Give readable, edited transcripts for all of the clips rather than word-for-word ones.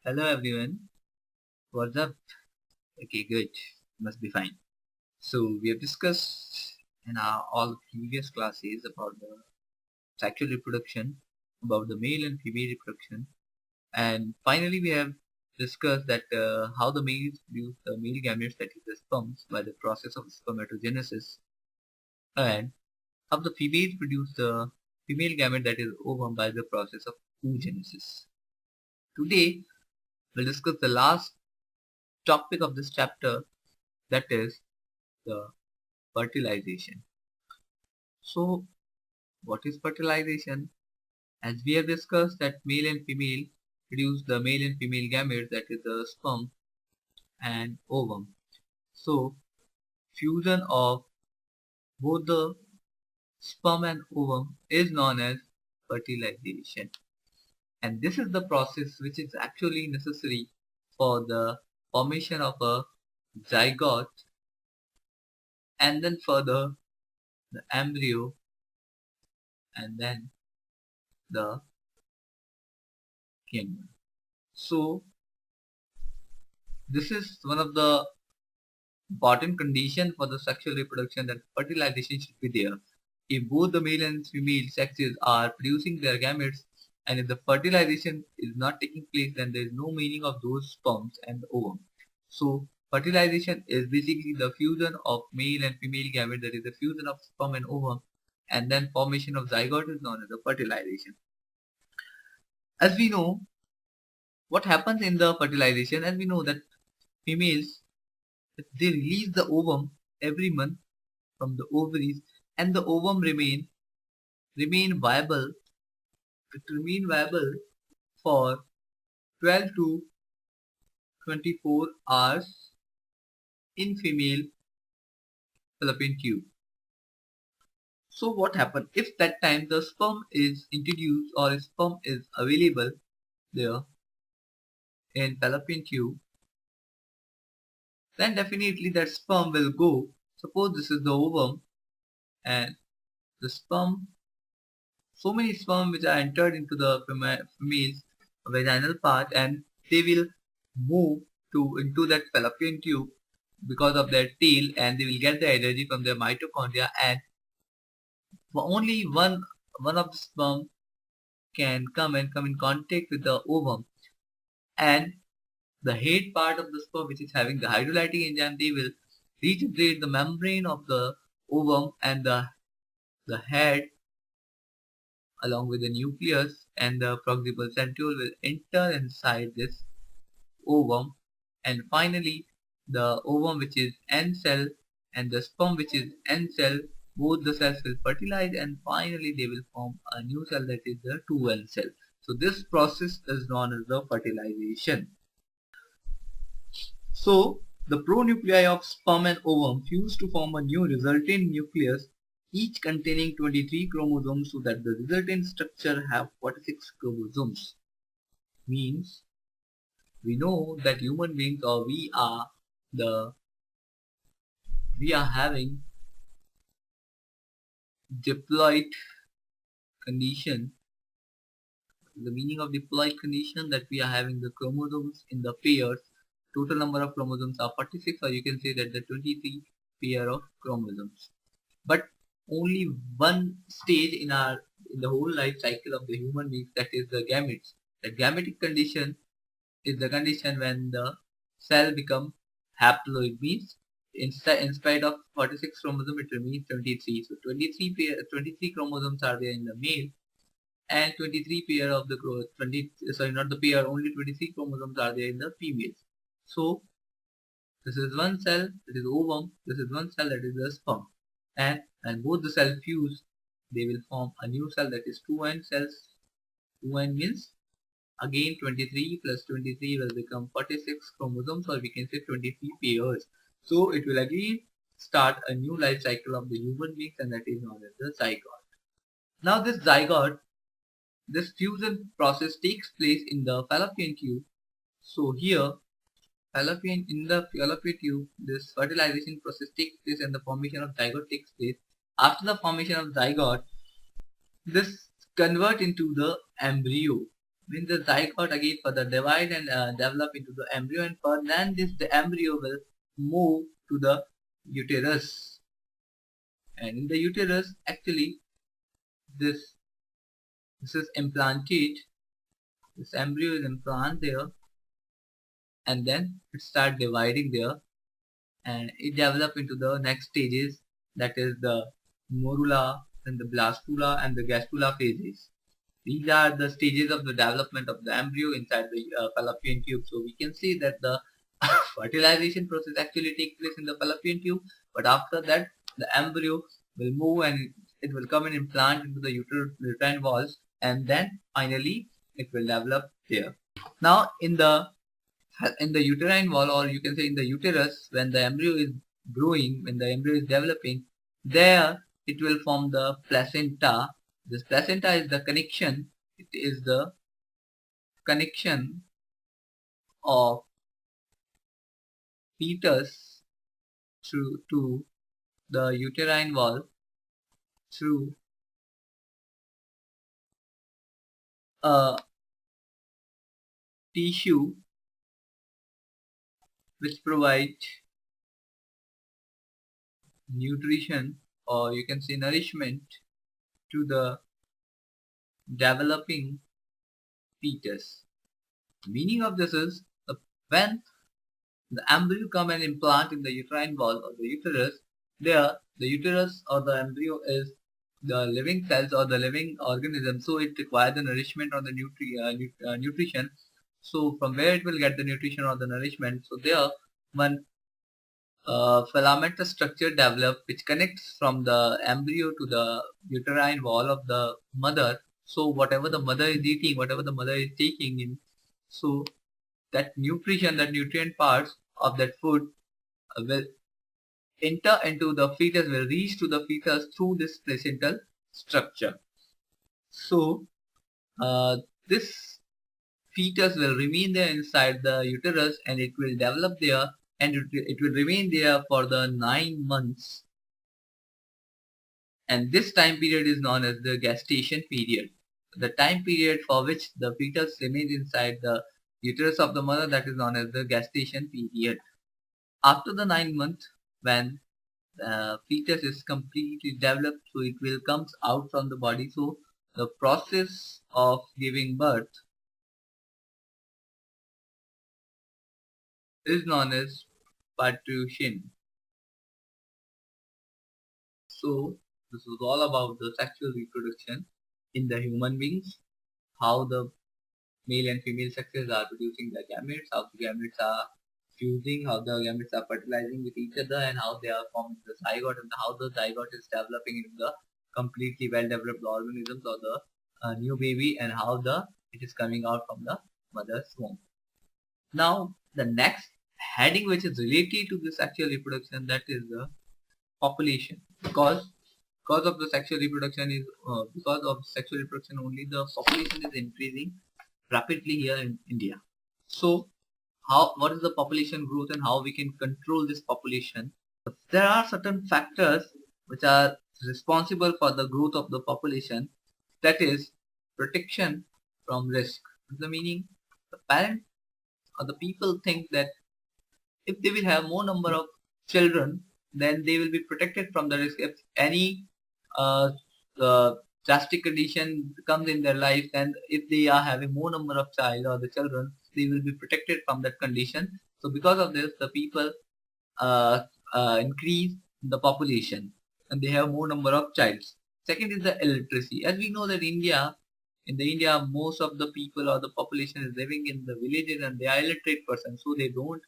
Hello everyone, what's up? Okay, good, must be fine. So we have discussed in our all previous classes about the sexual reproduction, about the male and female reproduction, and finally we have discussed that how the males produce the male gametes, that is the sperms, by the process of spermatogenesis, and how the females produce the female gamete, that is ovum, by the process of oogenesis. Today we'll discuss the last topic of this chapter, that is the fertilization. So, what is fertilization? As we have discussed that male and female produce the male and female gametes, that is the sperm and ovum. So, fusion of both the sperm and ovum is known as fertilization. And this is the process which is actually necessary for the formation of a zygote and then further the embryo and then the kingdom. So this is one of the important condition for the sexual reproduction, that fertilization should be there. If both the male and female sexes are producing their gametes, and if the fertilization is not taking place, then there is no meaning of those sperms and the ovum. So fertilization is basically the fusion of male and female gametes, that is the fusion of sperm and ovum, and then formation of zygote is known as the fertilization. As we know, what happens in the fertilization, as we know that females, they release the ovum every month from the ovaries, and the ovum remain viable. It remain viable for 12 to 24 hours in female fallopian tube. So what happens if that time the sperm is introduced or sperm is available there in fallopian tube? Then definitely that sperm will go. Suppose this is the ovum and the sperm, so many sperm which are entered into the female's vaginal part, and they will move into that fallopian tube because of their tail, and they will get the energy from their mitochondria, and only one of the sperm can come in contact with the ovum, and the head part of the sperm, which is having the hydrolytic enzyme, they will regenerate the membrane of the ovum, and the head along with the nucleus and the proximal centriole will enter inside this ovum, and finally the ovum, which is end cell, and the sperm, which is end cell, both the cells will fertilize, and finally they will form a new cell, that is the 2N cell. So this process is known as the fertilization. So the pronuclei of sperm and ovum fuse to form a new resultant nucleus, each containing 23 chromosomes, so that the resultant structure have 46 chromosomes. Means we know that human beings, or we are having diploid condition. The meaning of diploid condition, that we are having the chromosomes in the pairs. Total number of chromosomes are 46, or you can say that the 23 pair of chromosomes. But only one stage in the whole life cycle of the human beings, that is the gametes. The gametic condition is the condition when the cell become haploid, means in spite of 46 chromosomes it remains 23. So 23 chromosomes are there in the male, and 23 pair of the only 23 chromosomes are there in the females. So this is one cell, that is ovum, this is one cell, that is the sperm, and both the cells fuse, they will form a new cell, that is 2N cells. 2N means again 23 plus 23 will become 46 chromosomes, or we can say 23 pairs. So it will again start a new life cycle of the human beings, and that is known as the zygote. Now this zygote, this fusion process takes place in the fallopian tube. So here in the fallopian tube, this fertilization process takes place and the formation of zygote takes place. After the formation of zygote, this convert into the embryo. when the zygote again further divide and develop into the embryo, and for then the embryo will move to the uterus, and in the uterus actually this is implanted. This embryo is implanted there, and then it start dividing there, and it develop into the next stages, that is the morula and the blastula and the gastrula phases. These are the stages of the development of the embryo inside the fallopian tube. So we can see that the fertilization process actually takes place in the fallopian tube, but after that the embryo will move and it will come and implant into the uterine walls, and then finally it will develop there. Now in the uterine wall, or you can say in the uterus, when the embryo is growing, when the embryo is developing, there it will form the placenta. This placenta is the connection. It is the connection of fetus to the uterine wall through a tissue which provides nutrition, or you can say nourishment, to the developing fetus. The meaning of this is when the embryo come and implant in the uterine wall or the uterus, there the uterus or the embryo is the living cells or the living organism, so it requires the nourishment or the nutrition. So from where it will get the nutrition or the nourishment? So there one filamentous structure develop which connects from the embryo to the uterine wall of the mother. So whatever the mother is eating, whatever the mother is taking in, so that nutrition, that nutrient parts of that food will enter into the fetus, will reach to the fetus through this placental structure. So this fetus will remain there inside the uterus, and it will develop there, and it will remain there for the 9 months, and this time period is known as the gestation period. The time period for which the fetus remains inside the uterus of the mother, that is known as the gestation period. After the 9 months, when the fetus is completely developed, so it will comes out from the body. So the process of giving birth is known as parturition. So this is all about the sexual reproduction in the human beings, how the male and female sexes are producing the gametes, how the gametes are fusing, how the gametes are fertilizing with each other, and how they are forming the zygote, and how the zygote is developing into the completely well-developed organisms or the new baby, and how it is coming out from the mother's womb. Now the next heading which is related to the sexual reproduction, that is the population, because of the sexual reproduction is because of sexual reproduction only the population is increasing rapidly here in India. So what is the population growth and how we can control this population? There are certain factors which are responsible for the growth of the population, that is protection from risk. What's the meaning? The parent or the people think that if they will have more number of children, then they will be protected from the risk. If any drastic condition comes in their life, and if they are having more number of child or the children, they will be protected from that condition. So because of this, the people increase the population and they have more number of childs. Second is the illiteracy. As we know that in India, most of the people or the population is living in the villages and they are illiterate persons, so they don't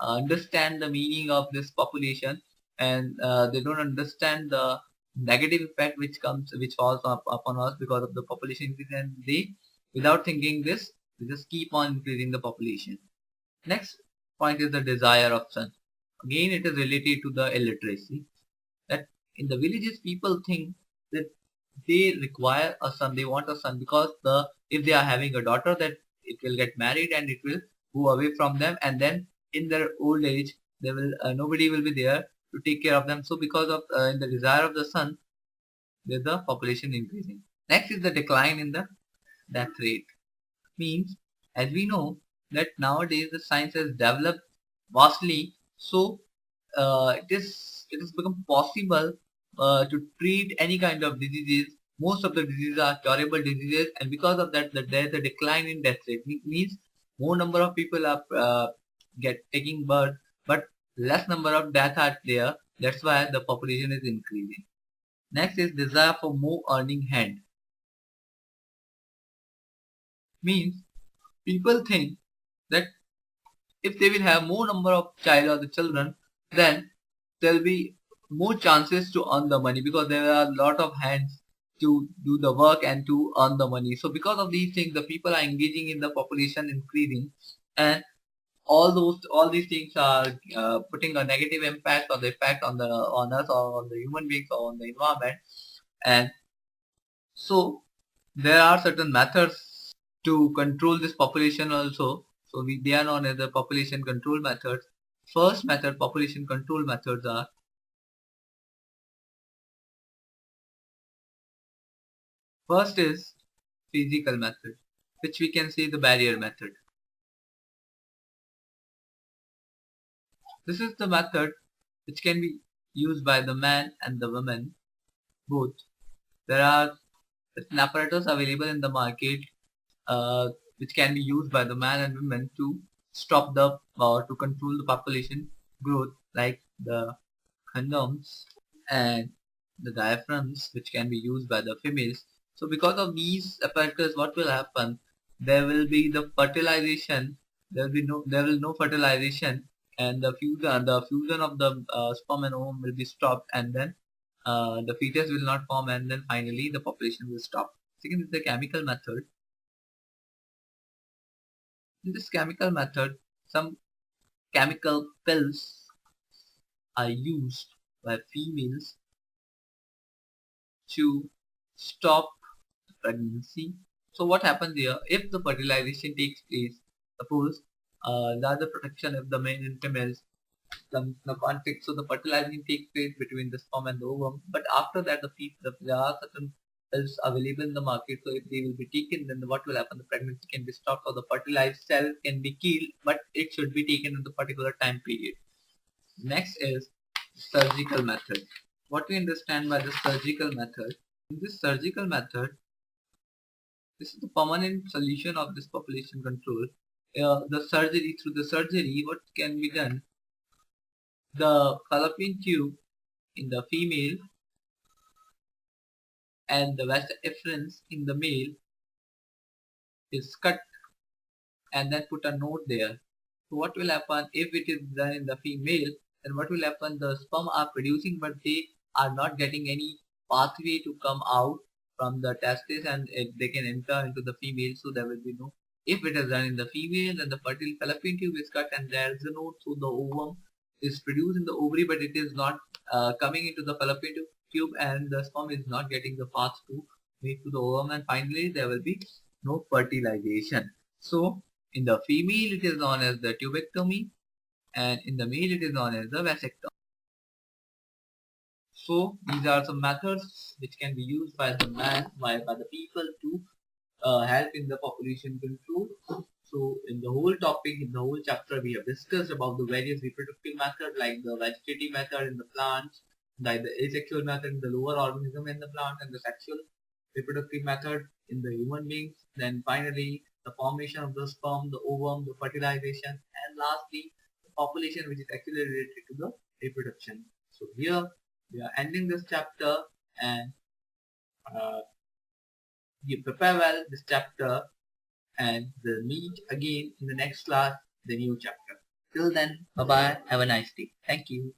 understand the meaning of this population, and they don't understand the negative effect which falls upon us because of the population increase, and they, without thinking this, they just keep on increasing the population. Next point is the desire of son. Again, it is related to the illiteracy, that in the villages people think that they require a son, they want a son, because if they are having a daughter, that it will get married and it will go away from them, and then in their old age they will nobody will be there to take care of them. So because of in the desire of the son, there's the population increasing. Next is the decline in the death rate. Means, as we know that nowadays the science has developed vastly, so it has become possible to treat any kind of diseases. Most of the diseases are curable diseases, and because of that, there is a decline in death rate. Means more number of people are get taking birth, but less number of death are there. That's why the population is increasing. Next is desire for more earning hand. Means people think that if they will have more number of child or the children, then there will be more chances to earn the money because there are a lot of hands to do the work and to earn the money. So because of these things, the people are engaging in the population increasing, and all these things are putting a negative impact or the effect on us or on the human beings or on the environment. And so there are certain methods to control this population also. So they are known as the population control methods. First method, population control methods are: first is physical method, which we can say the barrier method. This is the method which can be used by the man and the woman both. There are certain apparatus available in the market which can be used by the man and women to stop the to control the population growth, like the condoms and the diaphragms, which can be used by the females. So because of these apparatus, what will happen? There will be the fertilization. There will no fertilization, and the fusion of the sperm and ovum will be stopped, and then the fetus will not form, and then finally the population will stop. Second is the chemical method. In this chemical method, some chemical pills are used by females to stop pregnancy. So what happens here? If the fertilization takes place, suppose the other protection if the male and females some the conflict, so the fertilizing takes place between the sperm and the ovum. But after that, there are certain pills available in the market. So if they will be taken, then what will happen? The pregnancy can be stopped or the fertilized cell can be killed, but it should be taken in the particular time period. Next is surgical method. What we understand by the surgical method? In this surgical method, this is the permanent solution of this population control. Through the surgery, what can be done? The fallopian tube in the female and the vas efferents in the male is cut and then put a node there. So what will happen if it is done in the female? Then what will happen? The sperm are producing, but they are not getting any pathway to come out from the testes, and they can enter into the female. So there will be no. If it is done in the female, then the fertile fallopian tube is cut and there is a node. So the ovum is produced in the ovary, but it is not coming into the fallopian tube, and the sperm is not getting the path to make to the ovum, and finally there will be no fertilization. So in the female it is known as the tubectomy, and in the male it is known as the vasectomy. So these are some methods which can be used by the by the people to help in the population control. So in the whole topic, in the whole chapter, we have discussed about the various reproductive methods like the vegetative method in the plants, like the asexual method in the lower organism in the plant, and the sexual reproductive method in the human beings. Then finally, the formation of the sperm, the ovum, the fertilization, and lastly, the population, which is actually related to the reproduction. So here we are ending this chapter, and you prepare well this chapter, and we'll meet again in the next class, the new chapter. Till then, bye bye. Have a nice day. Thank you.